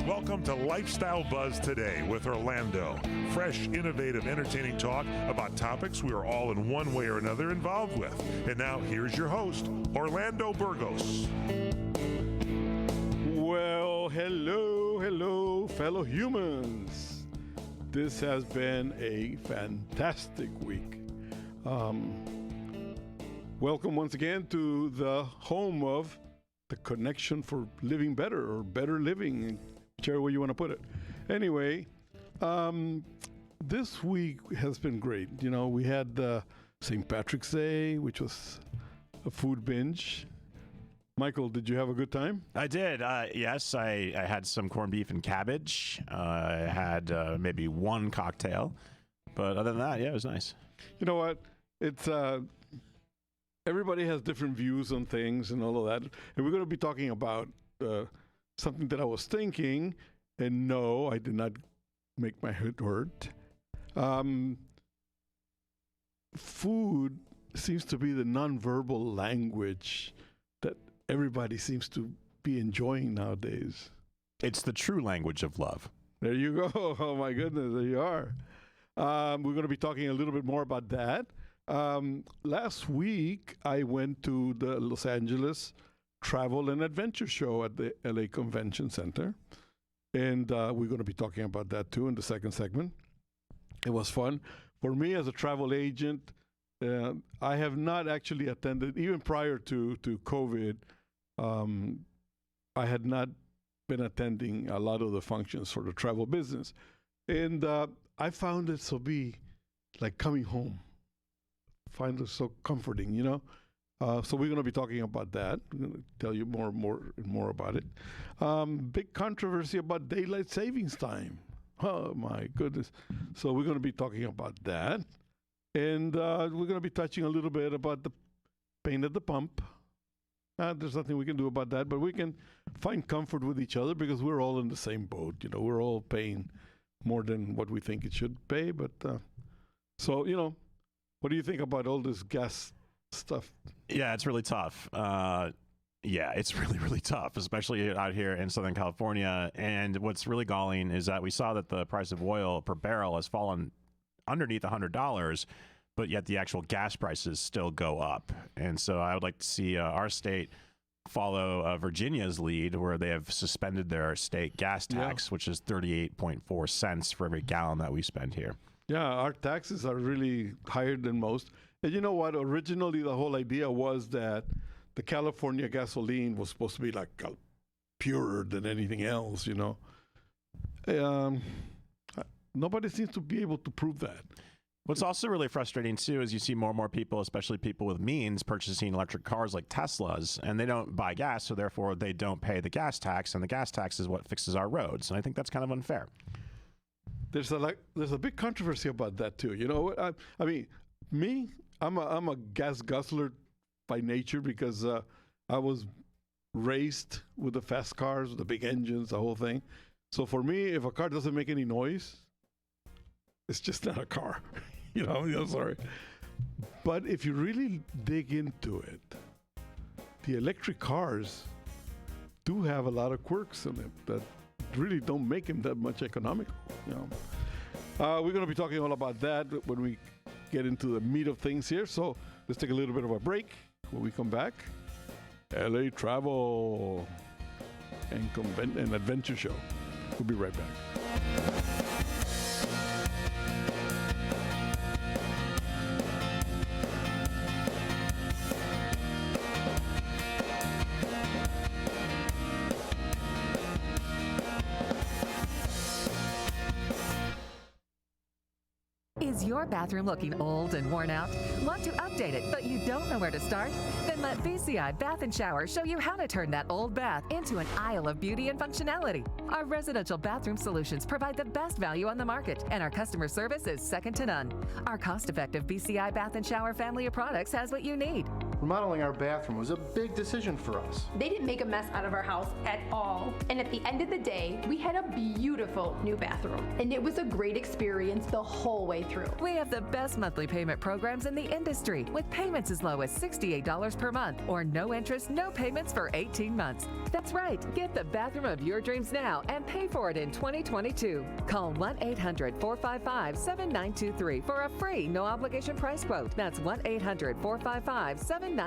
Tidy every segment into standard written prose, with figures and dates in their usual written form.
Welcome to Lifestyle Buzz Today with Orlando. Fresh, innovative, entertaining talk about topics we are all in one way or another involved with. And now here's your host, Orlando Burgos. Well, hello, fellow humans. This has been a fantastic week. Welcome once again to the home of the connection for living better or better living, whichever way you want to put it. Anyway, this week has been great. You know, we had St. Patrick's Day, which was a food binge. Michael, did you have a good time? I did. Yes, I had some corned beef and cabbage. I had maybe one cocktail. But other than that, yeah, it was nice. You know what? It's everybody has different views on things and all of that. And we're going to be talking about something that I was thinking. And no, I did not make my head hurt. Food seems to be the nonverbal language that everybody seems to be enjoying nowadays. It's the true language of love. There you go. Oh, my goodness. There you are. We're going to be talking a little bit more about that. Last week, I went to the Los Angeles Travel and Adventure Show at the LA Convention Center. And we're going to be talking about that, too, in the second segment. It was fun. For me, as a travel agent, I have not actually attended, even prior to COVID, I had not been attending a lot of the functions for the travel business. And I found it to be like coming home. Find it so comforting, you know? So we're going to be talking about that. I'm going to tell you more about it. Big controversy about daylight savings time. Oh, my goodness. So we're going to be talking about that. And we're going to be touching a little bit about the pain at the pump. There's nothing we can do about that, but we can find comfort with each other because we're all in the same boat. You know, we're all paying more than what we think it should pay. But so, you know, what do you think about all this gas stuff? Yeah, it's really tough. Yeah, it's really, really tough, especially out here in Southern California. And what's really galling is that we saw that the price of oil per barrel has fallen underneath $100, but yet the actual gas prices still go up. And so I would like to see our state follow Virginia's lead, where they have suspended their state gas tax, which is 38.4 cents for every gallon that we spend here. Yeah, our taxes are really higher than most. And you know what? Originally, the whole idea was that the California gasoline was supposed to be like purer than anything else, you know. Nobody seems to be able to prove that. What's also really frustrating, too, is you see more and more people, especially people with means, purchasing electric cars like Teslas, and they don't buy gas, so therefore they don't pay the gas tax, and the gas tax is what fixes our roads. And I think that's kind of unfair. There's a big controversy about that, too. You know, I mean, me, I'm a gas guzzler by nature because I was raised with the fast cars, the big engines, the whole thing. So for me, if a car doesn't make any noise, it's just not a car. You know, sorry. But if you really dig into it, the electric cars do have a lot of quirks in it that really don't make them that much economical. You know, we're going to be talking all about that when we get into the meat of things here. So let's take a little bit of a break. When we come back, LA Travel and Adventure Show. We'll be right back. Is your bathroom looking old and worn out? Want to update it, but you don't know where to start? Then let VCI Bath & Shower show you how to turn that old bath into an aisle of beauty and functionality. Our residential bathroom solutions provide the best value on the market, and our customer service is second to none. Our cost-effective VCI Bath & Shower family of products has what you need. remodeling our bathroom was a big decision for us. They didn't make a mess out of our house at all. And at the end of the day, we had a beautiful new bathroom. And it was a great experience the whole way through. We have the best monthly payment programs in the industry with payments as low as $68 per month or no interest, no payments for 18 months. That's right. Get the bathroom of your dreams now and pay for it in 2022. Call 1-800-455-7923 for a free, no obligation price quote. That's 1-800-455-7923.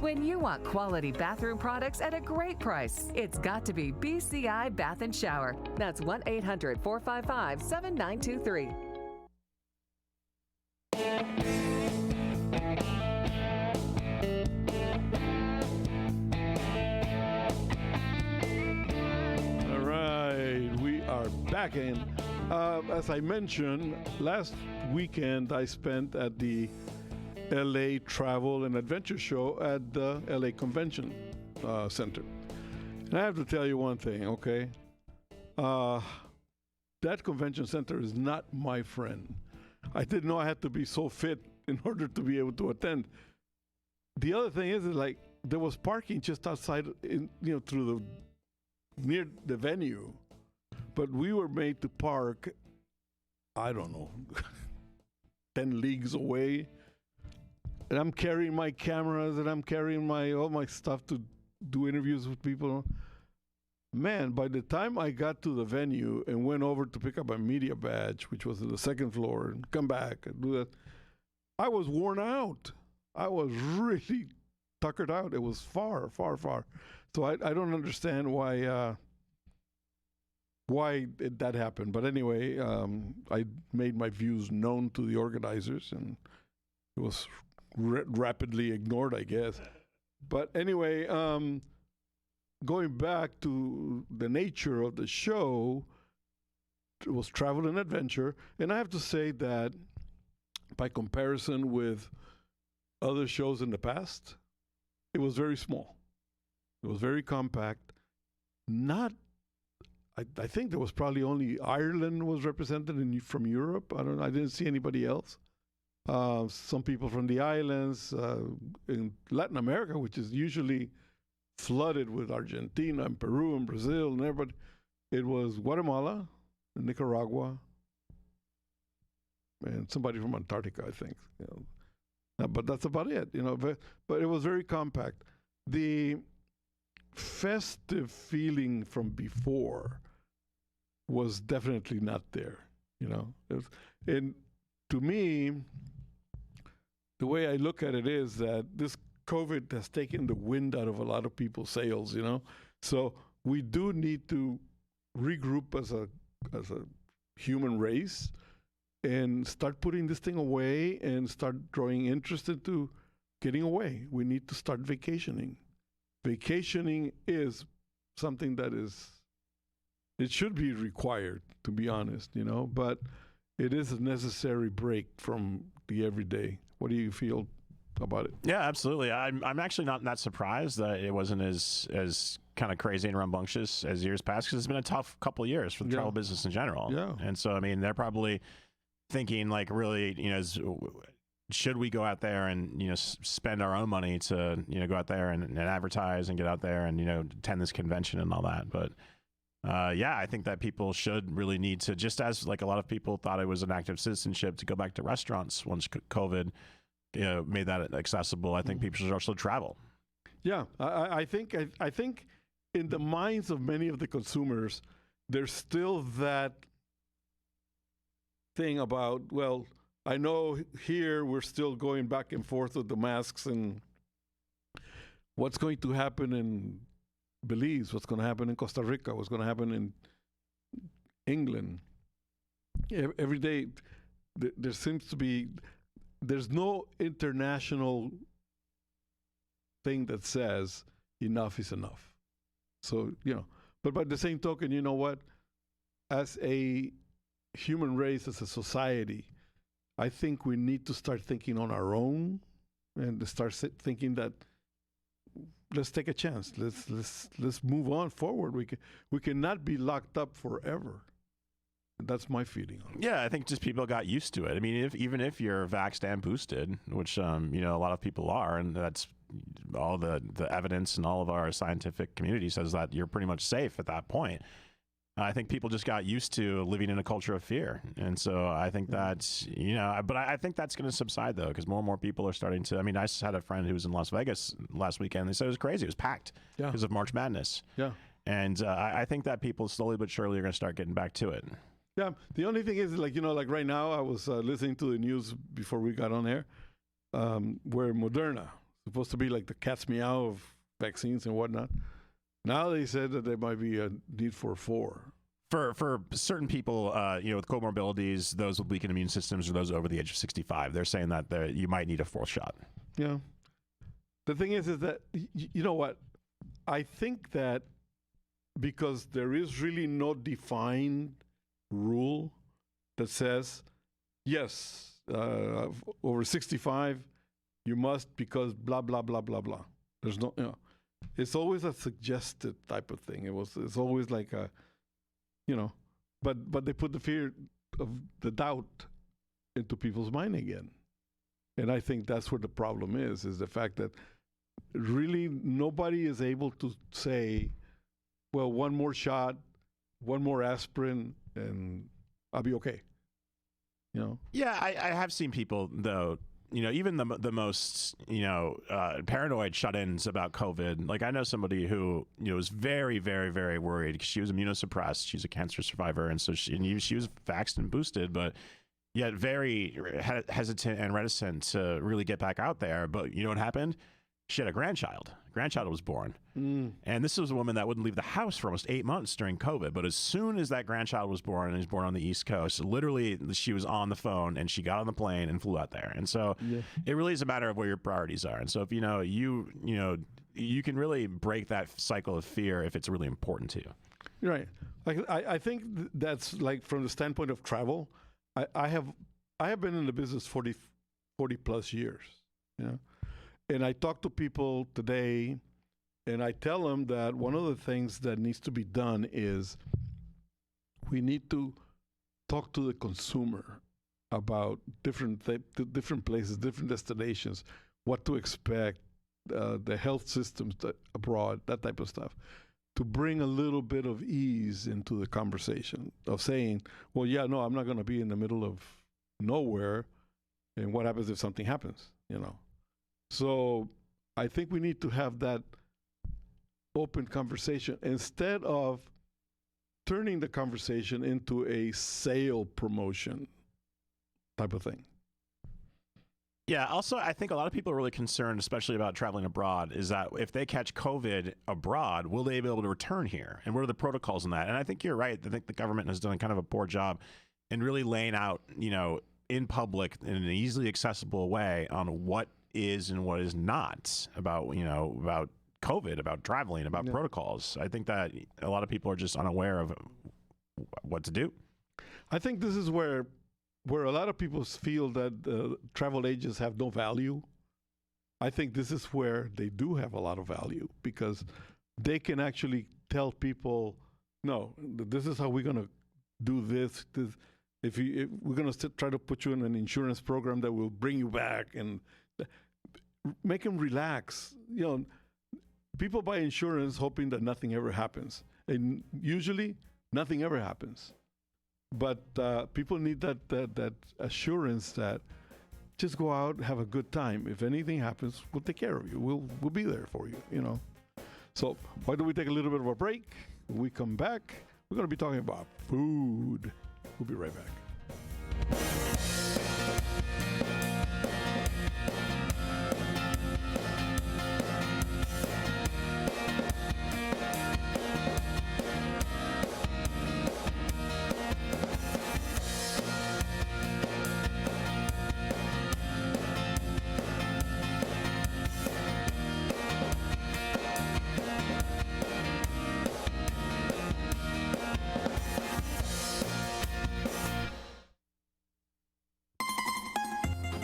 When you want quality bathroom products at a great price, it's got to be BCI Bath and Shower. That's 1-800-455-7923. All right, we are back in. As I mentioned, last weekend I spent at the LA Travel and Adventure Show at the LA Convention Center. And I have to tell you one thing, okay? That convention center is not my friend. I didn't know I had to be so fit in order to be able to attend. The other thing is like there was parking just outside, near the venue, but we were made to park, I don't know, 10 leagues away. And I'm carrying my cameras and I'm carrying all my stuff to do interviews with people. Man, by the time I got to the venue and went over to pick up my media badge, which was on the second floor, and come back and do that, I was worn out. I was really tuckered out. It was far, far, far. So I don't understand why that happened. But anyway, I made my views known to the organizers, and it was rapidly ignored, I guess. But anyway, going back to the nature of the show, it was travel and adventure. And I have to say that by comparison with other shows in the past, it was very small. It was very compact. I think there was probably only Ireland was represented from Europe. I didn't see anybody else. Some people from the islands, in Latin America, which is usually flooded with Argentina and Peru and Brazil and everybody. It was Guatemala, Nicaragua, and somebody from Antarctica, I think. But that's about it, But it was very compact. The festive feeling from before was definitely not there, And to me, the way I look at it is that this COVID has taken the wind out of a lot of people's sails, So we do need to regroup as a human race and start putting this thing away and start drawing interest into getting away. We need to start vacationing. Vacationing is something it should be required, to be honest, but it is a necessary break from the everyday. What do you feel about it? Yeah, absolutely. I'm actually not that surprised that it wasn't as kind of crazy and rambunctious as years past, because it's been a tough couple of years for the travel business in general. Yeah. And so, I mean, they're probably thinking like really, should we go out there and, spend our own money to, go out there and advertise and get out there and, attend this convention and all that. But yeah, I think that people should really need to, just as like a lot of people thought it was an act of citizenship to go back to restaurants once COVID made that accessible. I think people should also travel. Yeah, I think in the minds of many of the consumers, there's still that thing about, well, I know here we're still going back and forth with the masks and what's going to happen in Belize, what's going to happen in Costa Rica, what's going to happen in England. Every day there seems to be, there's no international thing that says enough is enough. So, but by the same token, you know what? As a human race, as a society, I think we need to start thinking on our own and to start thinking that let's take a chance. Let's move on forward. We cannot be locked up forever. That's my feeling on it. Yeah, I think just people got used to it. I mean, even if you're vaxxed and boosted, which a lot of people are, and that's all the evidence and all of our scientific community says that you're pretty much safe at that point. I think people just got used to living in a culture of fear, and so I think that's but I think that's going to subside though, because more and more people are starting to. I mean, I just had a friend who was in Las Vegas last weekend. They said it was crazy. It was packed because of March Madness. Yeah. And I think that people slowly but surely are going to start getting back to it. Yeah. The only thing is, like right now, I was listening to the news before we got on air, where Moderna, supposed to be like the cat's meow of vaccines and whatnot. Now they said that there might be a need for 4. For certain people, with comorbidities, those with weakened immune systems, or those over the age of 65, they're saying that you might need a 4th shot. Yeah. The thing is that, you know what? I think that because there is really no defined rule that says, yes, over 65, you must because blah, blah, blah, blah, blah. There's no, it's always a suggested type of thing. It's always like a, but they put the fear of the doubt into people's mind again. And I think that's where the problem is the fact that really nobody is able to say, well, one more shot, one more aspirin, and I'll be okay. Yeah, I have seen people though. Even the most paranoid shut-ins about COVID. Like I know somebody who was very, very, very worried because she was immunosuppressed. She's a cancer survivor, and so she was vaxxed and boosted, but yet very hesitant and reticent to really get back out there. But you know what happened? She had a grandchild. Grandchild was born. And this was a woman that wouldn't leave the house for almost 8 months during COVID. But as soon as that grandchild was born, and he was born on the East Coast, literally she was on the phone and she got on the plane and flew out there. And so it really is a matter of where your priorities are. And so if you can really break that cycle of fear if it's really important to you. Right. Like I think that's like from the standpoint of travel. I have been in the business 40 plus years. And I talk to people today, and I tell them that one of the things that needs to be done is we need to talk to the consumer about different places, different destinations, what to expect, the health systems abroad, that type of stuff, to bring a little bit of ease into the conversation of saying, well, yeah, no, I'm not going to be in the middle of nowhere, and what happens if something happens, So I think we need to have that open conversation instead of turning the conversation into a sale promotion type of thing. Yeah, also, I think a lot of people are really concerned, especially about traveling abroad, is that if they catch COVID abroad, will they be able to return here? And what are the protocols in that? And I think you're right. I think the government has done kind of a poor job in really laying out, in public in an easily accessible way on what is and what is not about COVID, about traveling, about protocols. I think that a lot of people are just unaware of what to do. I think this is where a lot of people feel that travel agents have no value. I think this is where they do have a lot of value because they can actually tell people, no, this is how we're going to do this. If we're going to try to put you in an insurance program that will bring you back and make them relax. People buy insurance hoping that nothing ever happens, and usually nothing ever happens. But people need that assurance that just go out, have a good time. If anything happens, we'll take care of you. We'll be there for you. So why don't we take a little bit of a break? When we come back, we're going to be talking about food. We'll be right back.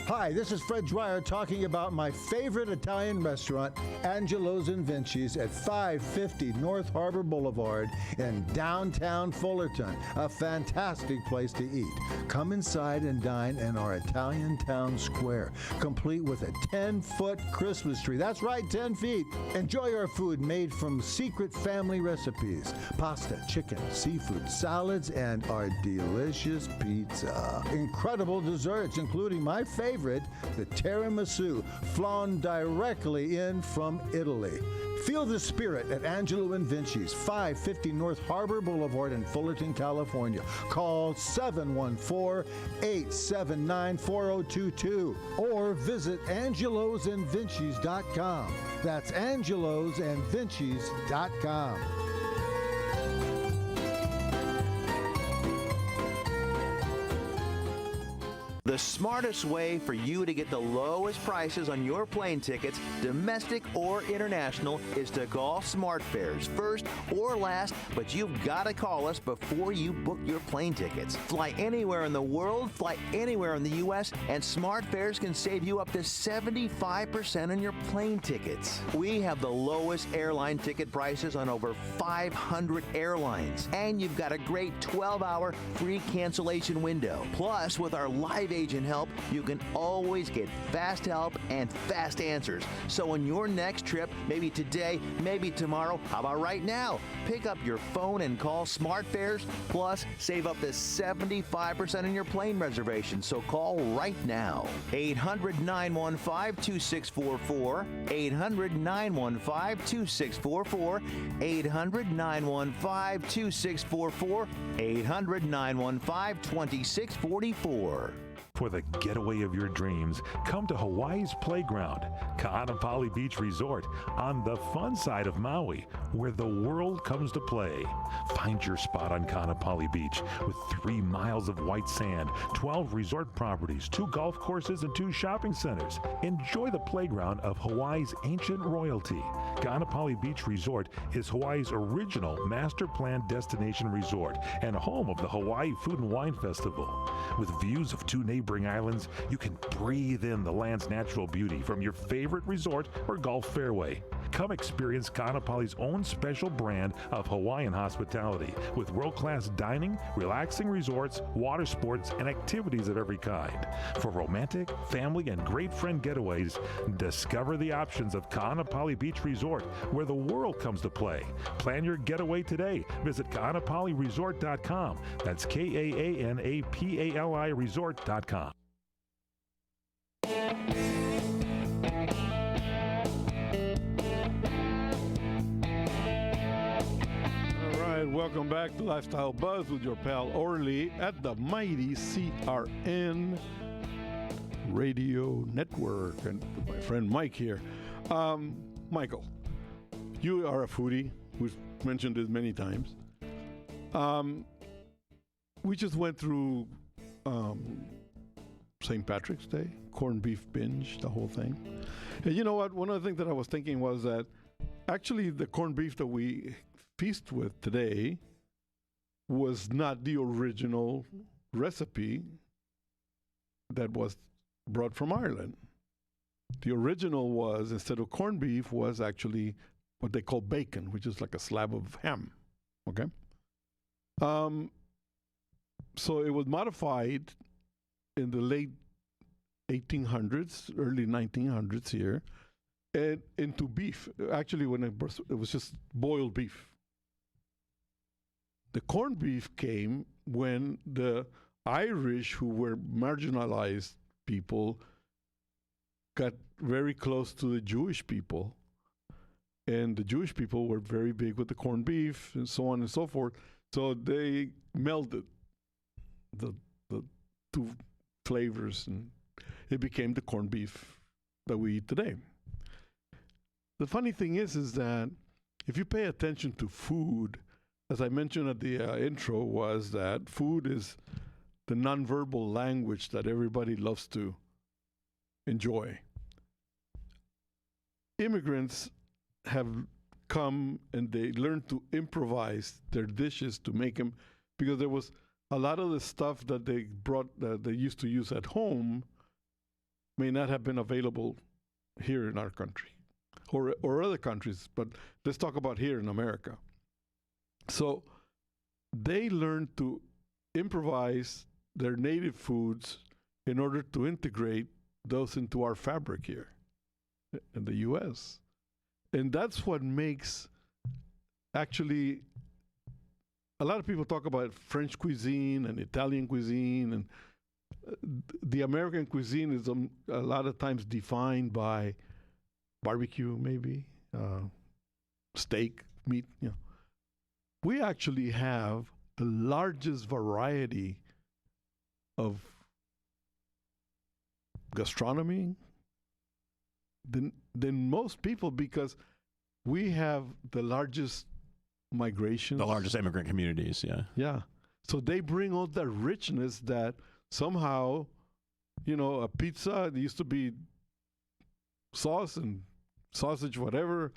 Hi, this is Fred Dwyer talking about my favorite Italian restaurant, Angelo's and Vinci's at 550 North Harbor Boulevard in downtown Fullerton. A fantastic place to eat. Come inside and dine in our Italian town square, complete with a 10-foot Christmas tree. That's right, 10 feet. Enjoy our food made from secret family recipes. Pasta, chicken, seafood, salads, and our delicious pizza. Incredible desserts, including my favorite, the tiramisu, flown directly in from Italy. Feel the spirit at Angelo and Vinci's, 550 North Harbor Boulevard in Fullerton, California. Call 714-879-4022 or visit angelosandvincis.com. That's angelosandvincis.com. The smartest way for you to get the lowest prices on your plane tickets, domestic or international, is to call SmartFares, first or last, but you've got to call us before you book your plane tickets. Fly anywhere in the world, fly anywhere in the U.S., and SmartFares can save you up to 75% on your plane tickets. We have the lowest airline ticket prices on over 500 airlines, and you've got a great 12-hour free cancellation window. Plus, with our live agent help, you can always get fast help and fast answers. So on your next trip, maybe today, maybe tomorrow, how about right now? Pick up your phone and call SmartFares, plus save up to 75% on your plane reservation. So call right now. 800-915-2644, 800-915-2644, 800-915-2644, 800-915-2644. For the getaway of your dreams, come to Hawaii's Playground, Ka'anapali Beach Resort, on the fun side of Maui, where the world comes to play. Find your spot on Ka'anapali Beach with 3 miles of white sand, 12 resort properties, 2 golf courses, and 2 shopping centers. Enjoy the playground of Hawaii's ancient royalty. Ka'anapali Beach Resort is Hawaii's original master plan destination resort and home of the Hawaii Food and Wine Festival. With views of 2 neighboring islands, you can breathe in the land's natural beauty from your favorite resort or golf fairway. Come experience Ka'anapali's own special brand of Hawaiian hospitality with world-class dining, relaxing resorts, water sports, and activities of every kind. For romantic, family, and great friend getaways, discover the options of Ka'anapali Beach Resort, where the world comes to play. Plan your getaway today. Visit Ka'anapaliResort.com. That's KAANAPALI Resort.com. Welcome back to Lifestyle Buzz with your pal Orly at the mighty CRN Radio Network. And my friend Mike here. Michael, you are a foodie. We've mentioned this many times. We just went through St. Patrick's Day, corned beef binge, the whole thing. And you know what? One of the things that I was thinking was that actually the corned beef that we feast with today was not the original recipe that was brought from Ireland. The original was, instead of corned beef, was actually what they call bacon, which is like a slab of ham. Okay? So it was modified in the late 1800s, early 1900s here, and into beef. Actually, when it was just boiled beef. The corned beef came when the Irish, who were marginalized people, got very close to the Jewish people. And the Jewish people were very big with the corned beef and so on and so forth. So they melded the 2 flavors, and it became the corned beef that we eat today. The funny thing is that if you pay attention to food, as I mentioned at the intro, was that food is the nonverbal language that everybody loves to enjoy. Immigrants have come and they learned to improvise their dishes to make them, because there was a lot of the stuff that they brought, that they used to use at home, may not have been available here in our country or other countries, but let's talk about here in America. So they learned to improvise their native foods in order to integrate those into our fabric here in the U.S. And that's what makes, actually, a lot of people talk about French cuisine and Italian cuisine, and the American cuisine is a lot of times defined by barbecue, maybe, steak, meat. You know, we actually have the largest variety of gastronomy than most people, because we have the largest migration, the largest immigrant communities. Yeah. So they bring all that richness that somehow, a pizza, it used to be sauce and sausage, whatever.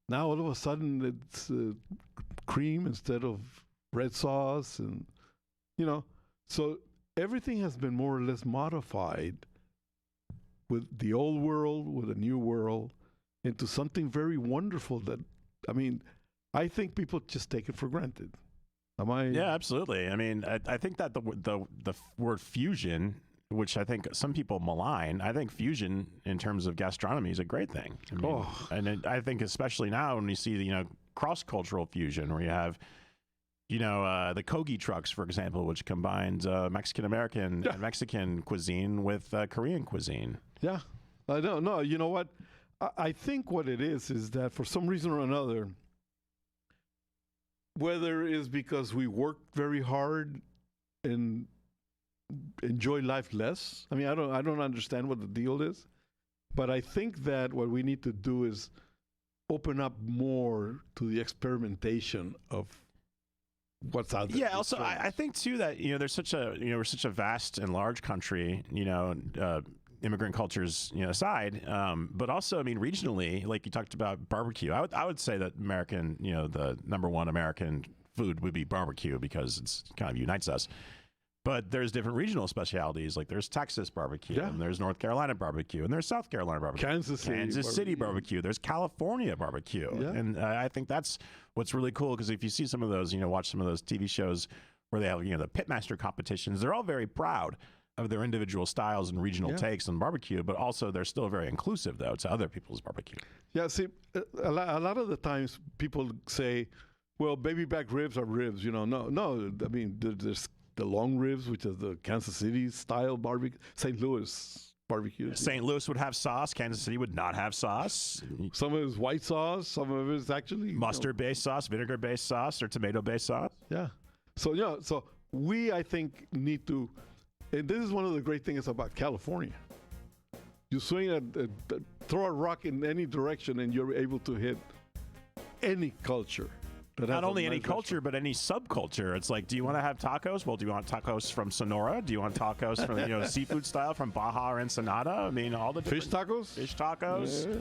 Now all of a sudden it's cream instead of red sauce, and so everything has been more or less modified with the old world, with the new world, into something very wonderful that, I think people just take it for granted. Am I? Yeah, absolutely. I think that the word fusion, which I think some people malign, I think fusion in terms of gastronomy is a great thing. I think especially now when you see the cross-cultural fusion, where you have the Kogi trucks, for example, which combines Mexican-American and Mexican cuisine with Korean cuisine. Yeah, I don't know. You know what? I think what it is that for some reason or another, whether it is because we work very hard and enjoy life less. I don't understand what the deal is, but I think that what we need to do is open up more to the experimentation of what's out there. Yeah. Also, I think too that there's such a we're such a vast and large country. Immigrant cultures aside, but also regionally, like you talked about barbecue. I would say that American, the number one American food would be barbecue, because it's kind of unites us. But there's different regional specialities, like there's Texas barbecue, and there's North Carolina barbecue, and there's South Carolina barbecue, Kansas City barbecue. There's California barbecue, and I think that's what's really cool, because if you see some of those, watch some of those TV shows where they have the pitmaster competitions, they're all very proud of their individual styles and regional takes on barbecue, but also they're still very inclusive, though, to other people's barbecue. Yeah, see, a lot of the times people say, well, baby back ribs are ribs. No. There's the long ribs, which is the Kansas City style barbecue, St. Louis barbecue. St. Louis would have sauce. Kansas City would not have sauce. Some of it is white sauce. Some of it is actually mustard-based sauce, vinegar-based sauce, or tomato-based sauce. Yeah. So we, I think, need to. And this is one of the great things about California. You swing throw a rock in any direction, and you're able to hit any culture. Not only any culture, but any subculture. It's like, do you want to have tacos? Well, do you want tacos from Sonora? Do you want tacos from seafood style from Baja or Ensenada? All the fish tacos. Fish tacos. Yeah.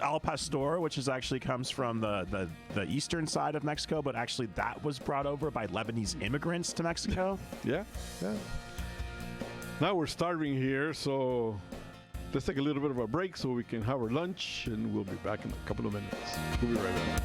Al pastor, which actually comes from the eastern side of Mexico, but actually that was brought over by Lebanese immigrants to Mexico. Yeah. Now we're starving here, so let's take a little bit of a break so we can have our lunch, and we'll be back in a couple of minutes. We'll be right back.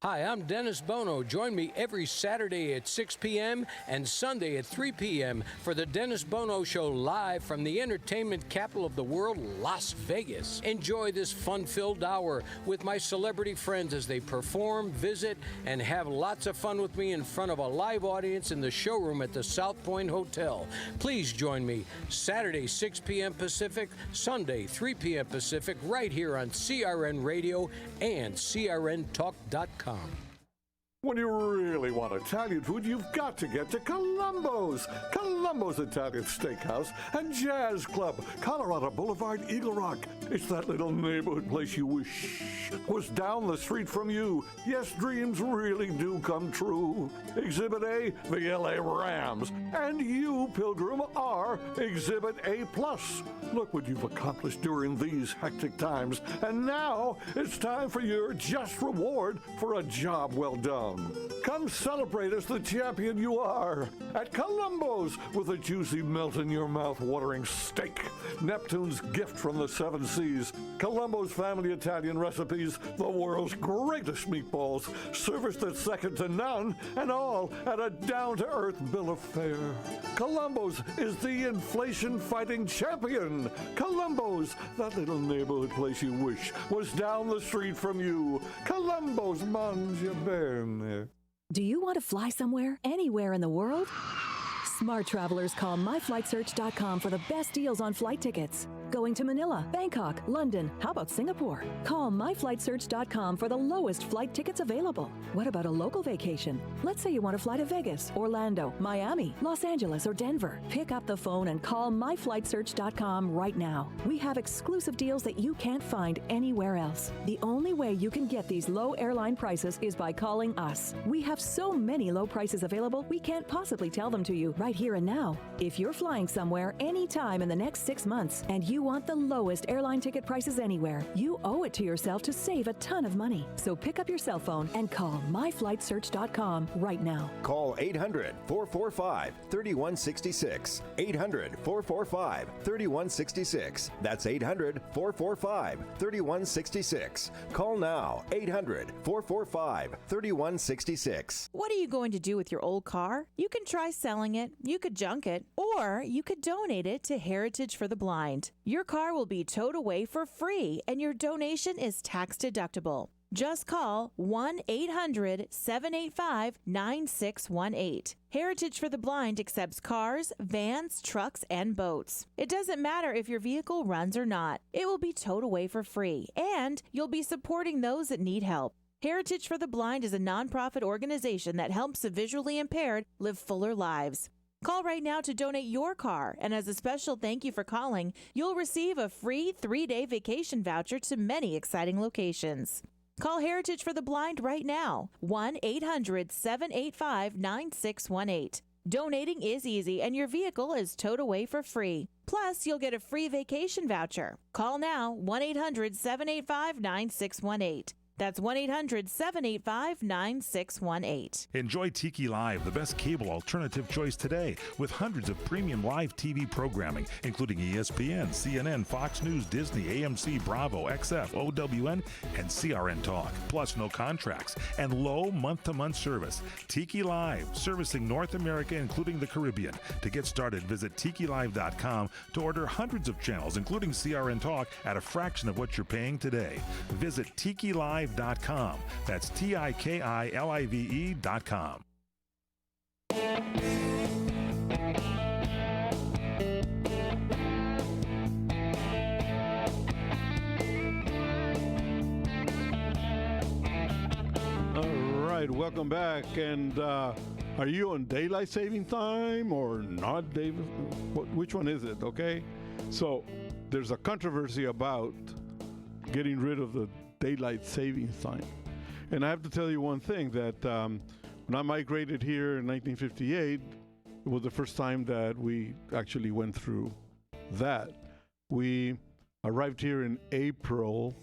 Hi, I'm Dennis Bono. Join me every Saturday at 6 p.m. and Sunday at 3 p.m. for the Dennis Bono Show, live from the entertainment capital of the world, Las Vegas. Enjoy this fun-filled hour with my celebrity friends as they perform, visit, and have lots of fun with me in front of a live audience in the showroom at the South Point Hotel. Please join me Saturday, 6 p.m. Pacific, Sunday, 3 p.m. Pacific, right here on CRN Radio and CRNTalk.com. When you really want Italian food, you've got to get to Columbo's. Columbo's Italian Steakhouse and Jazz Club, Colorado Boulevard, Eagle Rock. It's that little neighborhood place you wish was down the street from you. Yes, dreams really do come true. Exhibit A, the LA Rams. And you, Pilgrim, are Exhibit A+. Look what you've accomplished during these hectic times. And now it's time for your just reward for a job well done. down. Come celebrate as the champion you are at Columbo's with a juicy melt-in-your-mouth-watering steak. Neptune's gift from the seven seas. Columbo's family Italian recipes, the world's greatest meatballs, serviced at second to none, and all at a down-to-earth bill of fare. Columbo's is the inflation-fighting champion. Columbo's, that little neighborhood place you wish was down the street from you. Columbo's, mangia bene. Do you want to fly somewhere, anywhere in the world? Smart travelers call myflightsearch.com for the best deals on flight tickets. Going to Manila, Bangkok, London, how about Singapore? Call myflightsearch.com for the lowest flight tickets available. What about a local vacation? Let's say you want to fly to Vegas, Orlando, Miami, Los Angeles, or Denver. Pick up the phone and call myflightsearch.com right now. We have exclusive deals that you can't find anywhere else. The only way you can get these low airline prices is by calling us. We have so many low prices available, we can't possibly tell them to you right here and now. If you're flying somewhere anytime in the next 6 months and you want the lowest airline ticket prices anywhere, you owe it to yourself to save a ton of money. So pick up your cell phone and call myflightsearch.com right now. Call 800-445-3166. 800-445-3166. That's 800-445-3166. Call now. 800-445-3166. What are you going to do with your old car? You can try selling it, you could junk it, or you could donate it to Heritage for the Blind. Your car will be towed away for free, and your donation is tax deductible. Just call 1-800-785-9618. Heritage for the Blind accepts cars, vans, trucks, and boats. It doesn't matter if your vehicle runs or not. It will be towed away for free, and you'll be supporting those that need help. Heritage for the Blind is a nonprofit organization that helps the visually impaired live fuller lives. Call right now to donate your car, and as a special thank you for calling, you'll receive a free 3-day vacation voucher to many exciting locations. Call Heritage for the Blind right now, 1-800-785-9618. Donating is easy, and your vehicle is towed away for free. Plus, you'll get a free vacation voucher. Call now, 1-800-785-9618. That's 1-800-785-9618. Enjoy Tiki Live, the best cable alternative choice today, with hundreds of premium live TV programming, including ESPN, CNN, Fox News, Disney, AMC, Bravo, XF, OWN, and CRN Talk. Plus, no contracts and low month-to-month service. Tiki Live, servicing North America, including the Caribbean. To get started, visit TikiLive.com to order hundreds of channels, including CRN Talk, at a fraction of what you're paying today. Visit TikiLive.com. That's TikiLive.com. All right, welcome back. And are you on daylight saving time or not, David? Which one is it? Okay, so there's a controversy about getting rid of the daylight savings time. And I have to tell you one thing, that when I migrated here in 1958, it was the first time that we actually went through that. We arrived here in April,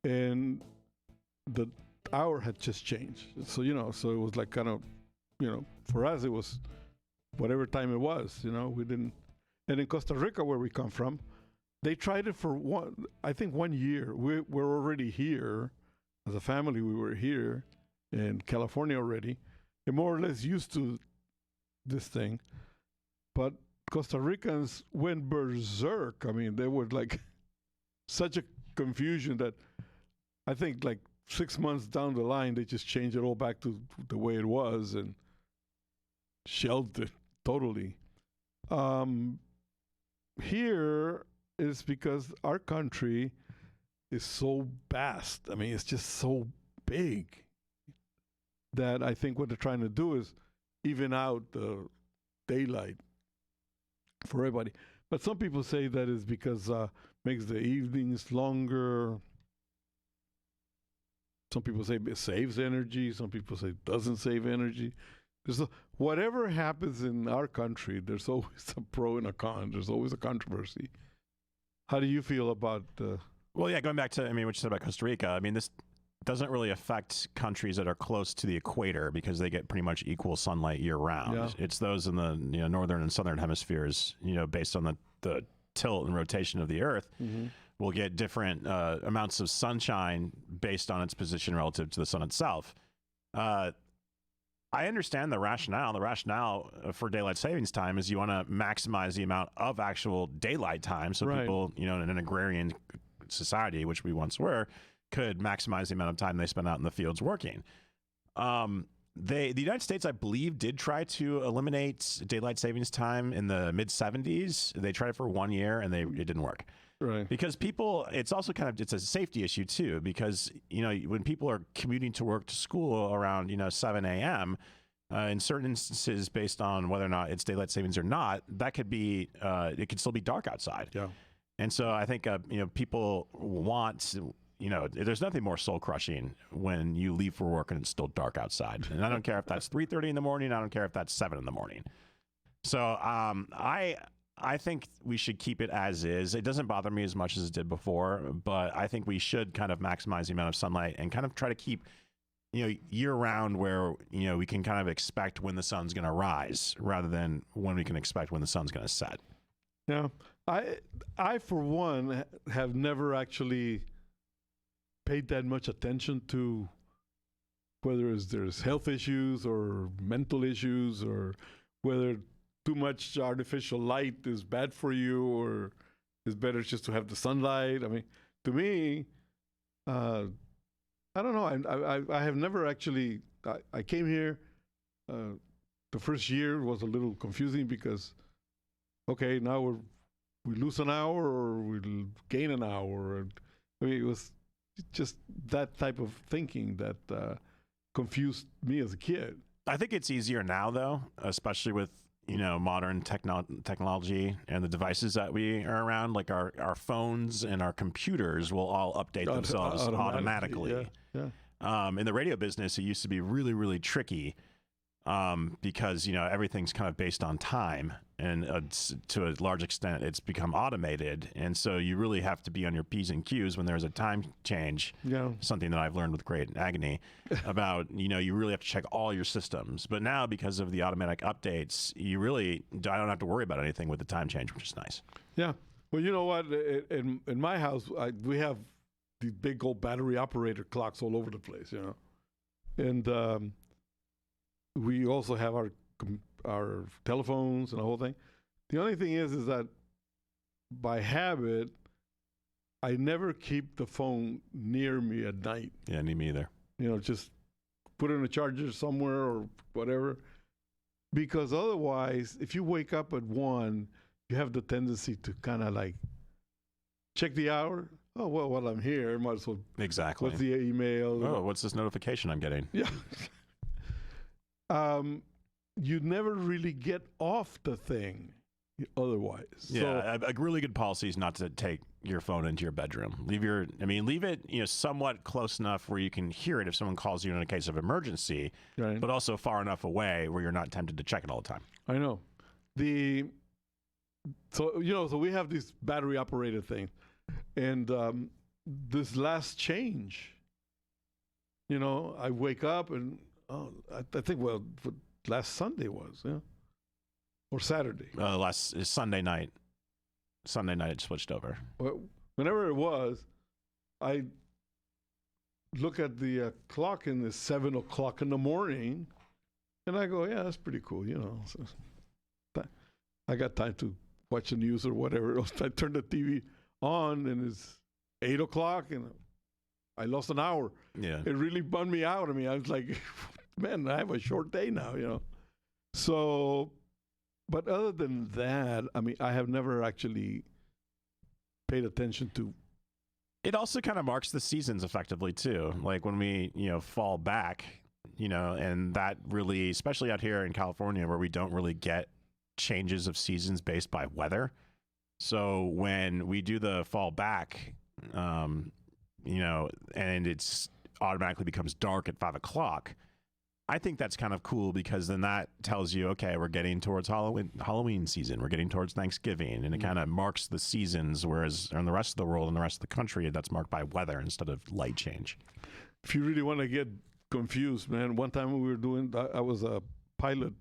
and the hour had just changed. So, so it was like kind of, for us, it was whatever time it was, we didn't. And in Costa Rica, where we come from, they tried it for 1 year. We're already here. As a family, we were here in California already, and more or less used to this thing. But Costa Ricans went berserk. I mean, they were like such a confusion that I think like 6 months down the line, they just changed it all back to the way it was and shelved it totally. Here is because our country is so vast. I mean, it's just so big that I think what they're trying to do is even out the daylight for everybody. But some people say that is because makes the evenings longer. Some people say it saves energy. Some people say it doesn't save energy. Whatever happens in our country, there's always a pro and a con. There's always a controversy. How do you feel about Well, yeah, going back to, what you said about Costa Rica, this doesn't really affect countries that are close to the equator because they get pretty much equal sunlight year round. Yeah. It's those in the northern and southern hemispheres, based on the tilt and rotation of the Earth, will get different amounts of sunshine based on its position relative to the sun itself. I understand the rationale. The rationale for daylight savings time is you want to maximize the amount of actual daylight time, so people, in an agrarian society, which we once were, could maximize the amount of time they spend out in the fields working. The United States, I believe, did try to eliminate daylight savings time in the mid-70s. They tried it for 1 year, and it didn't work. Right. Because people, it's also it's a safety issue too, because, when people are commuting to work to school around, 7 a.m., in certain instances, based on whether or not it's daylight savings or not, that could be, it could still be dark outside. Yeah. And so I think, people want, there's nothing more soul crushing when you leave for work and it's still dark outside. And I don't care if that's 3:30 in the morning. I don't care if that's 7 in the morning. So, I think we should keep it as is. It doesn't bother me as much as it did before, but I think we should kind of maximize the amount of sunlight and kind of try to keep, year round where, we can kind of expect when the sun's going to rise rather than when we can expect when the sun's going to set. Yeah. I, for one, have never actually paid that much attention to whether there's health issues or mental issues or whether too much artificial light is bad for you or it's better just to have the sunlight. I mean, to me, I don't know. I have never actually, I came here, the first year was a little confusing because, okay, now we lose an hour or we gain an hour. I mean, it was just that type of thinking that confused me as a kid. I think it's easier now, though, especially with modern technology and the devices that we are around, like our phones and our computers will all update themselves automatically. Yeah. In the radio business, it used to be really, really tricky because, everything's kind of based on time. And to a large extent, it's become automated. And so you really have to be on your P's and Q's when there's a time change, something that I've learned with great agony about, you really have to check all your systems. But now, because of the automatic updates, I don't have to worry about anything with the time change, which is nice. Yeah. Well, you know what? In my house, we have these big old battery operator clocks all over the place, And we also have our telephones and the whole thing. The only thing is that by habit, I never keep the phone near me at night. Yeah, me either. Just put it in a charger somewhere or whatever. Because otherwise, if you wake up at 1, you have the tendency to kind of like check the hour. Oh, well, while I'm here, might as well. Exactly. What's the email? Oh, what's this notification I'm getting? Yeah. You never really get off the thing otherwise. Yeah, a really good policy is not to take your phone into your bedroom. Leave it, somewhat close enough where you can hear it if someone calls you in a case of emergency, right. But also far enough away where you're not tempted to check it all the time. I know. So we have these battery operated things. And this last change, I wake up and I think, last Sunday was, or Saturday. Last Sunday night. Sunday night it switched over. Well, whenever it was, I look at the clock and it's 7 o'clock in the morning, and I go, yeah, that's pretty cool, So, I got time to watch the news or whatever. I turn the TV on and it's 8 o'clock and I lost an hour. Yeah. It really bummed me out. I mean, I was like, man, I have a short day now, So, but other than that, I mean, I have never actually paid attention to. It also kind of marks the seasons effectively too. Like when we, fall back, and that really, especially out here in California where we don't really get changes of seasons based by weather. So when we do the fall back, and it's automatically becomes dark at 5 o'clock, I think that's kind of cool because then that tells you, okay, we're getting towards Halloween season. We're getting towards Thanksgiving, and it kind of marks the seasons, whereas in the rest of the world and the rest of the country, that's marked by weather instead of light change. if you really want to get confused, man, one time we were doing, I was a pilot,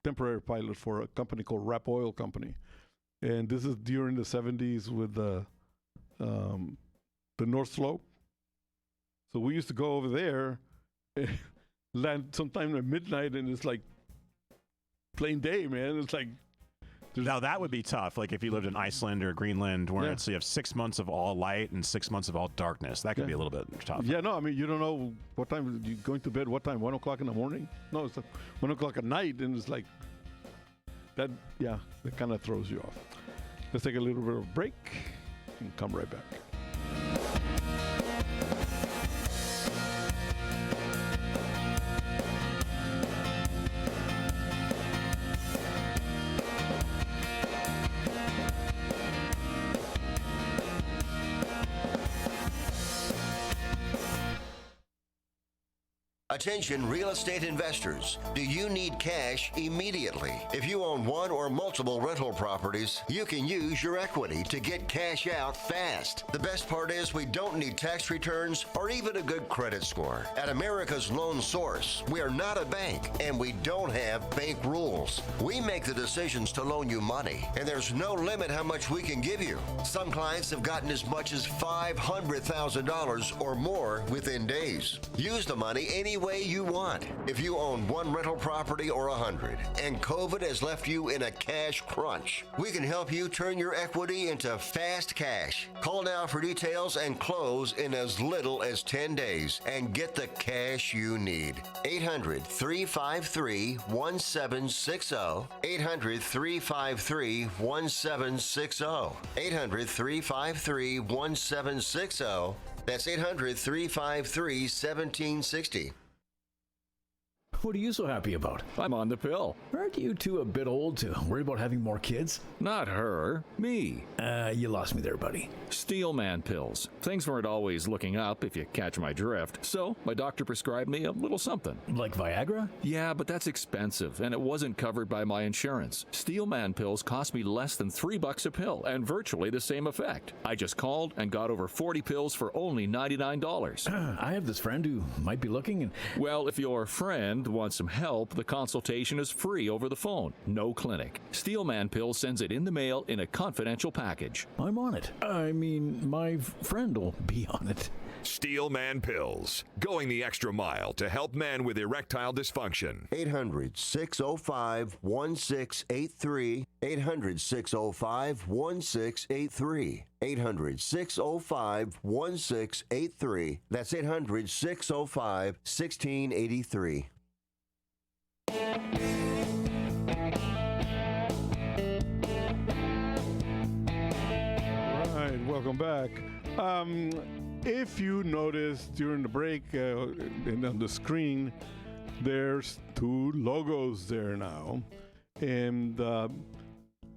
temporary pilot for a company called Rap Oil Company. And this is during the 70s with the North Slope. So we used to go over there, land sometime at midnight, and it's like plain day, man. It's like. Now that would be tough. Like if you lived in Iceland or Greenland, where Yeah. you have 6 months of all light and 6 months of all darkness. That could be a little bit tough. Yeah, no, I mean, you don't know what time you're going to bed, what time, 1 o'clock in the morning? No, it's like 1 o'clock at night, and it's like, that kind of throws you off. Let's take a little bit of a break and come right back. Attention real estate investors. Do you need cash immediately? If you own one or multiple rental properties, you can use your equity to get cash out fast. The best part is we don't need tax returns or even a good credit score. At America's Loan Source, we are not a bank and we don't have bank rules. We make the decisions to loan you money, and there's no limit how much we can give you. Some clients have gotten as much as $500,000 or more within days. Use the money any way you want. If you own one rental property or 100 and COVID has left you in a cash crunch, we can help you turn your equity into fast cash. Call now for details and close in as little as 10 days and get the cash you need. 800-353-1760. 800-353-1760. 800-353-1760. That's 800-353-1760. What are you so happy about? I'm on the pill. Aren't you two a bit old to worry about having more kids? Not her, me. You lost me there, buddy. Steelman pills. Things weren't always looking up, if you catch my drift. So, my doctor prescribed me a little something. Like Viagra? Yeah, but that's expensive, and it wasn't covered by my insurance. Steelman pills cost me less than $3 a pill, and virtually the same effect. I just called and got over 40 pills for only $99. I have this friend who might be looking and... Well, if your friend wants some help, the consultation is free over the phone. No clinic. Steelman Pills sends it in the mail in a confidential package. I'm on it. I mean, my friend will be on it. Steelman Pills. Going the extra mile to help men with erectile dysfunction. 800-605-1683. 800-605-1683. 800-605-1683. That's 800-605-1683. Right, welcome back. If you noticed during the break and on the screen, there's two logos there now. And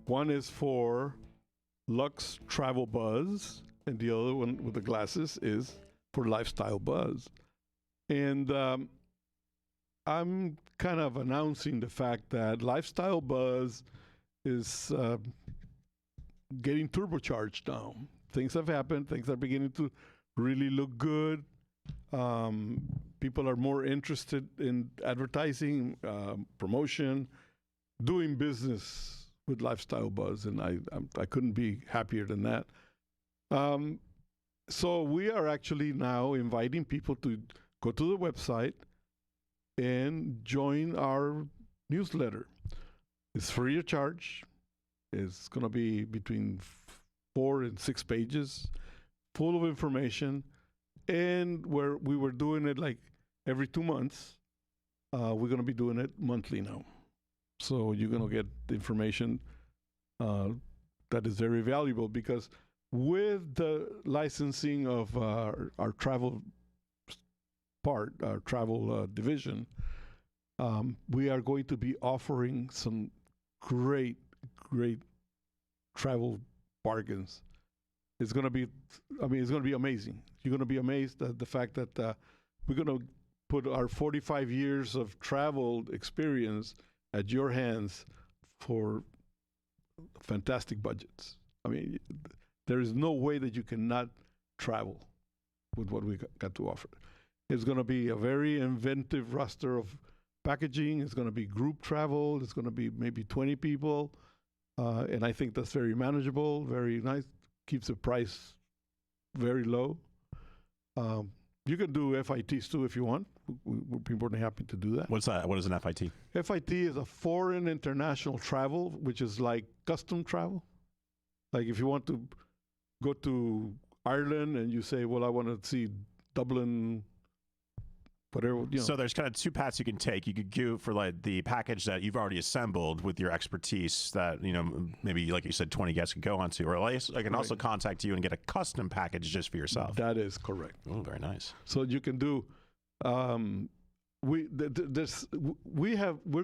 one is for Lux Travel Buzz, and the other one with the glasses is for Lifestyle Buzz. And I'm kind of announcing the fact that Lifestyle Buzz is getting turbocharged now. Things have happened. Things are beginning to really look good. People are more interested in advertising, promotion, doing business with Lifestyle Buzz, and I couldn't be happier than that. So we are actually now inviting people to go to the website and join our newsletter. It's free of charge. It's going to be between 4 and 6 pages, full of information. And where we were doing it like every 2 months, we're going to be doing it monthly now. So you're going to get the information that is very valuable, because with the licensing of our travel part, our travel division, we are going to be offering some great travel bargains. It's going to be, it's going to be amazing. You're going to be amazed at the fact that we're going to put our 45 years of travel experience at your hands for fantastic budgets. There is no way that you cannot travel with what we got to offer. It's going to be a very inventive roster of packaging. It's going to be group travel. It's going to be maybe 20 people. And I think that's very manageable, very nice. Keeps the price very low. You can do FITs too if you want. We'd be more than happy to do that. What's that? What is an FIT? FIT is a foreign international travel, which is like custom travel. Like if you want to go to Ireland and you say, well, I want to see Dublin, whatever. So there's kind of two paths you can take. You could go for like the package that you've already assembled with your expertise that, maybe like you said, 20 guests could go onto, or at least I can also contact you and get a custom package just for yourself. That is correct. Oh, very nice. So you can do, we're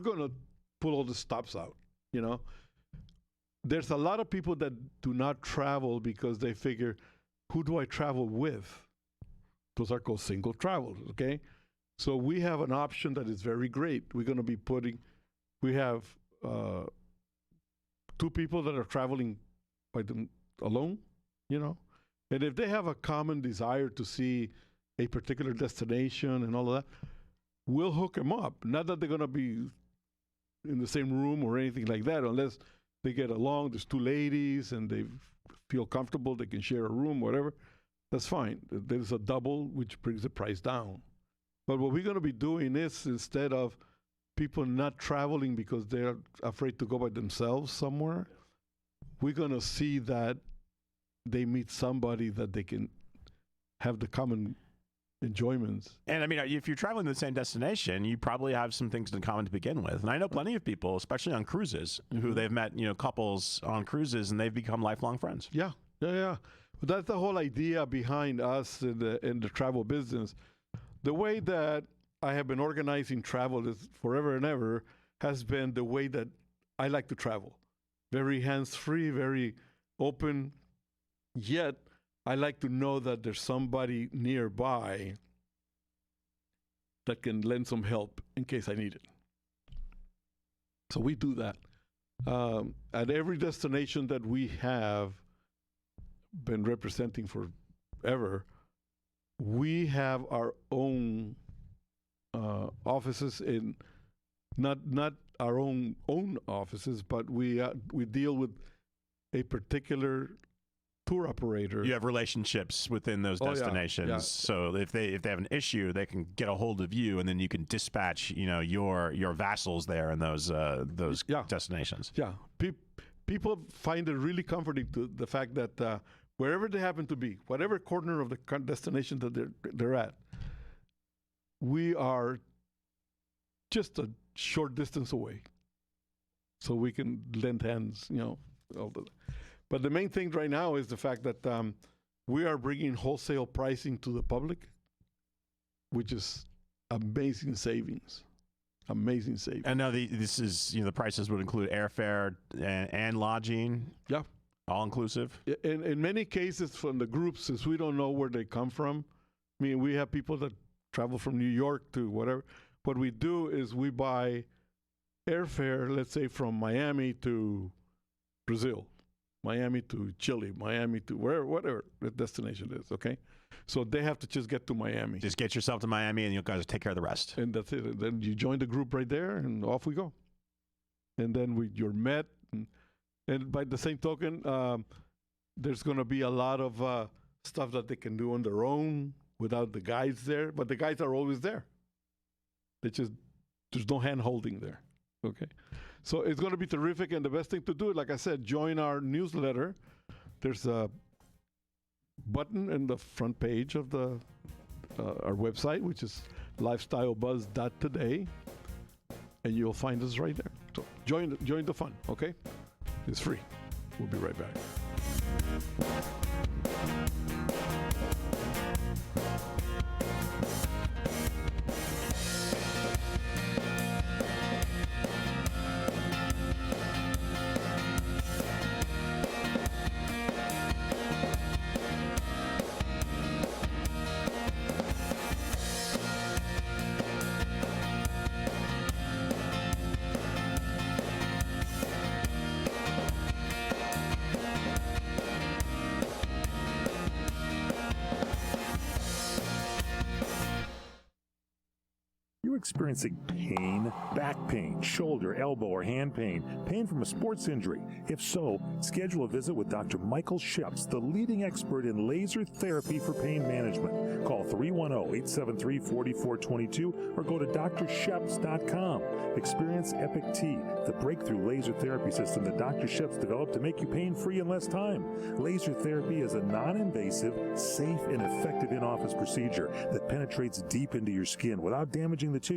going to pull all the stops out, There's a lot of people that do not travel because they figure, who do I travel with? Those are called single travels, okay? So we have an option that is very great. We're going to be we have 2 people that are traveling by them alone, And if they have a common desire to see a particular destination and all of that, we'll hook them up. Not that they're going to be in the same room or anything like that, unless they get along. There's 2 ladies and they feel comfortable. They can share a room, whatever. That's fine. There's a double, which brings the price down. But what we're going to be doing is, instead of people not traveling because they're afraid to go by themselves somewhere, we're going to see that they meet somebody that they can have the common enjoyments. And I mean, if you're traveling to the same destination, you probably have some things in common to begin with. And I know plenty of people, especially on cruises, who they've met, couples on cruises, and they've become lifelong friends. Yeah. But that's the whole idea behind us in the travel business. The way that I have been organizing travel is forever and ever has been the way that I like to travel. Very hands-free, very open, yet I like to know that there's somebody nearby that can lend some help in case I need it. So we do that. At every destination that we have been representing forever, we have our own offices in not our own offices, but we deal with a particular tour operator. You have relationships within those destinations, Yeah. so if they have an issue, they can get a hold of you, and then you can dispatch your vassals there in those destinations. Yeah, people find it really comforting to the fact that wherever they happen to be, whatever corner of the destination that they're at, we are just a short distance away, so we can lend hands. But the main thing right now is the fact that we are bringing wholesale pricing to the public, which is amazing savings. Amazing savings. And now this is the prices would include airfare and lodging. Yeah. All inclusive? In many cases, from the groups, since we don't know where they come from, I mean, we have people that travel from New York to whatever. What we do is we buy airfare, let's say from Miami to Brazil, Miami to Chile, Miami to whatever the destination is, okay? So they have to just get to Miami. Just get yourself to Miami and you guys take care of the rest. And that's it. And then you join the group right there and off we go. And then you're met. And by the same token, there's going to be a lot of stuff that they can do on their own without the guides there. But the guides are always there. There's no hand holding there. Okay. So it's going to be terrific. And the best thing to do, like I said, join our newsletter. There's a button in the front page of our website, which is lifestylebuzz.today. And you'll find us right there. So join the fun, okay? It's free. We'll be right back. experiencing pain, back pain, shoulder, elbow, or hand pain, pain from a sports injury? If so, schedule a visit with Dr. Michael Sheps, the leading expert in laser therapy for pain management. Call 310-873-4422 or go to drsheps.com. Experience Epic T, the breakthrough laser therapy system that Dr. Sheps developed to make you pain-free in less time. Laser therapy is a non-invasive, safe, and effective in-office procedure that penetrates deep into your skin without damaging the tissue.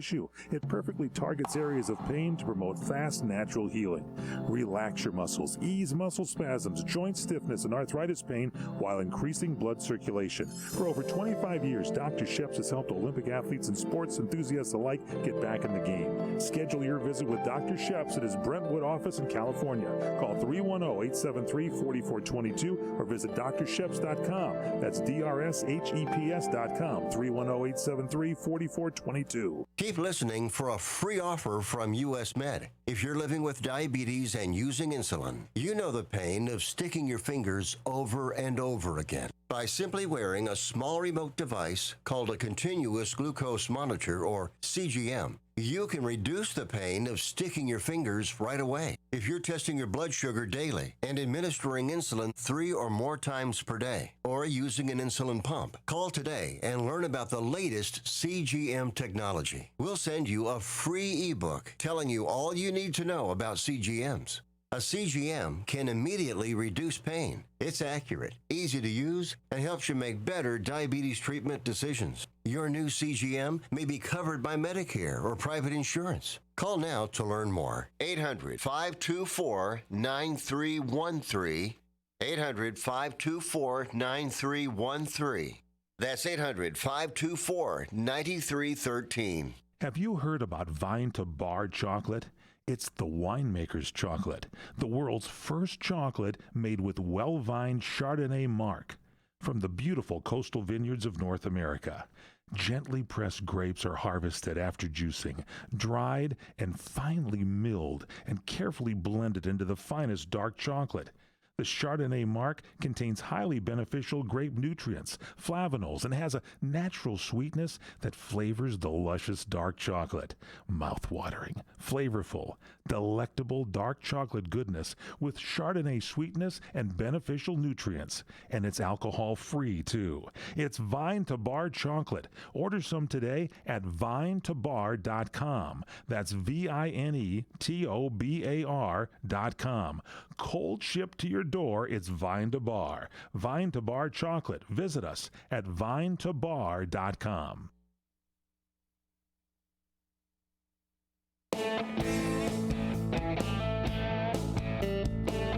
It perfectly targets areas of pain to promote fast, natural healing. Relax your muscles, ease muscle spasms, joint stiffness, and arthritis pain while increasing blood circulation. For over 25 years, Dr. Sheps has helped Olympic athletes and sports enthusiasts alike get back in the game. Schedule your visit with Dr. Sheps at his Brentwood office in California. Call 310-873-4422 or visit drsheps.com. That's DRSHEPS.com, 310-873-4422. Keep listening for a free offer from U.S. Med. If you're living with diabetes and using insulin, you know the pain of sticking your fingers over and over again. By simply wearing a small remote device called a continuous glucose monitor, or CGM, you can reduce the pain of sticking your fingers right away. If you're testing your blood sugar daily and administering insulin 3 or more times per day, or using an insulin pump, call today and learn about the latest CGM technology. We'll send you a free ebook telling you all you need to know about CGMs. A CGM can immediately reduce pain. It's accurate, easy to use, and helps you make better diabetes treatment decisions. Your new CGM may be covered by Medicare or private insurance. Call now to learn more. 800-524-9313. 800-524-9313. That's 800-524-9313. Have you heard about Vine to Bar chocolate? It's the winemaker's chocolate, the world's first chocolate made with well-vined Chardonnay marc from the beautiful coastal vineyards of North America. Gently pressed grapes are harvested after juicing, dried and finely milled and carefully blended into the finest dark chocolate. The Chardonnay marc contains highly beneficial grape nutrients, flavonols, and has a natural sweetness that flavors the luscious dark chocolate. Mouth-watering, flavorful, delectable dark chocolate goodness with Chardonnay sweetness and beneficial nutrients. And it's alcohol-free, too. It's Vine to Bar chocolate. Order some today at vinetobar.com. That's VINETOBAR.com. Cold shipped to your door, it's Vine to Bar. Vine to Bar chocolate. Visit us at vinetobar.com.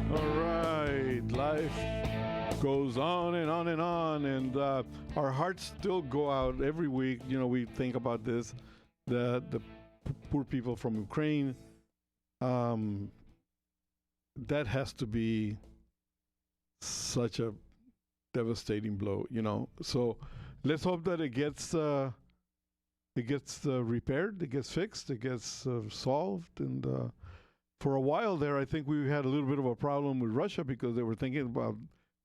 All right, life goes on and on and on, and our hearts still go out every week. You know, we think about this, the poor people from Ukraine. That has to be such a devastating blow, you know. So let's hope that it gets repaired, it gets fixed, it gets solved. And for a while there, I think we had a little bit of a problem with Russia because they were thinking about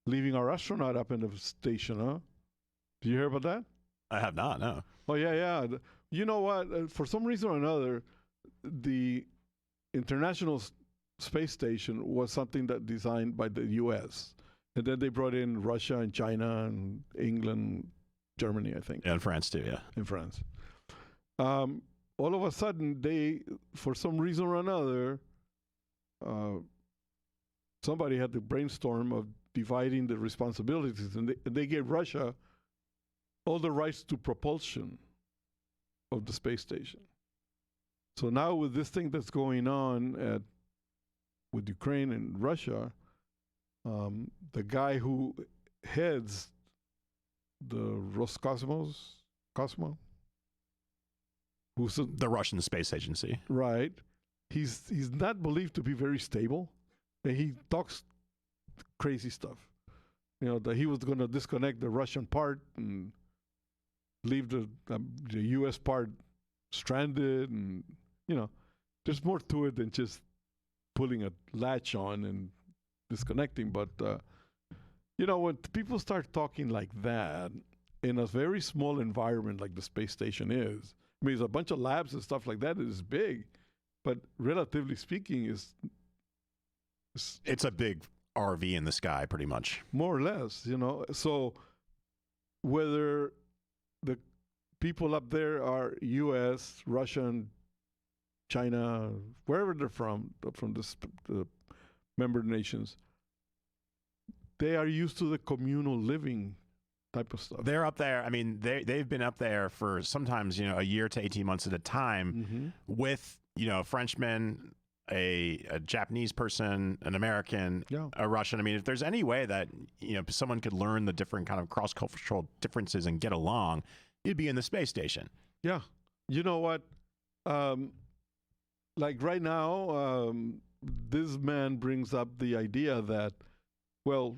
leaving our astronaut up in the station, huh? Did you hear about that? I have not, no. Oh, yeah. You know what? For some reason or another, the International Space Station was something that designed by the U.S. And then they brought in Russia and China and England, Germany, I think. Yeah, and France too, yeah. In France. All of a sudden, they, for some reason or another, somebody had the brainstorm of dividing the responsibilities, and they gave Russia all the rights to propulsion of the space station. So now with this thing that's going on with Ukraine and Russia, the guy who heads the Roscosmos, who's the Russian space agency, right? He's not believed to be very stable, and he talks crazy stuff. You know, that he was going to disconnect the Russian part and leave the U.S. part stranded, and you know, there's more to it than just pulling a latch on and disconnecting. But you know, when people start talking like that in a very small environment like the space station is, I mean, it's a bunch of labs and stuff like that. It's big, but relatively speaking, it's a big RV in the sky, pretty much. More or less, So whether the people up there are U.S., Russian, China, wherever they're from the member nations, they are used to the communal living type of stuff. They're up there. I mean, they've been up there for sometimes, a year to 18 months at a time with, a Frenchman, a Japanese person, an American, a Russian. I mean, if there's any way that, someone could learn the different kind of cross-cultural differences and get along, it'd be in the space station. Yeah. You know what? Like right now, this man brings up the idea that, well,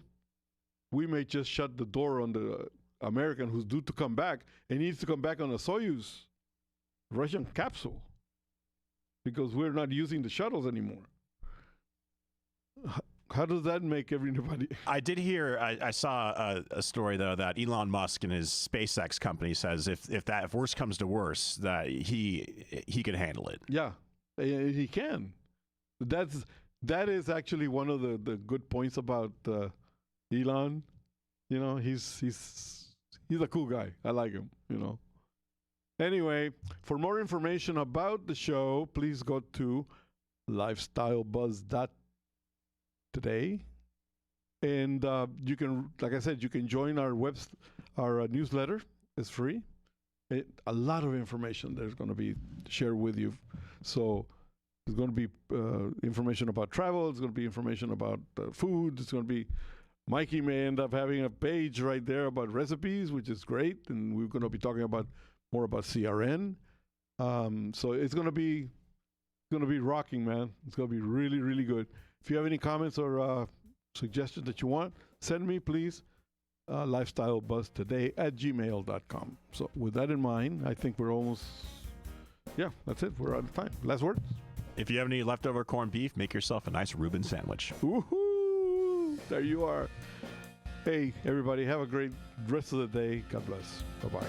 we may just shut the door on the American who's due to come back, and he needs to come back on a Soyuz Russian capsule because we're not using the shuttles anymore. How does that make everybody? I did hear, I saw a story, though, that Elon Musk and his SpaceX company says if worse comes to worse, that he could handle it. Yeah, he can. That is actually one of the good points about Elon. He's a cool guy. I like him, Anyway, for more information about the show, please go to lifestylebuzz.today. And you can, like I said, you can join our newsletter. It's free. A lot of information there's going to be shared with you. So there's going to be information about travel. There's going to be information about food. It's going to be Mikey may end up having a page right there about recipes, which is great, and we're going to be talking more about CRN. So it's going to be rocking, man. It's going to be really, really good. If you have any comments or suggestions that you want, send me, please. lifestylebuzztoday@gmail.com. So with that in mind, I think we're almost, that's it. We're out of time. Last words? If you have any leftover corned beef, make yourself a nice Reuben sandwich. Woohoo! There you are. Hey, everybody, have a great rest of the day. God bless. Bye-bye.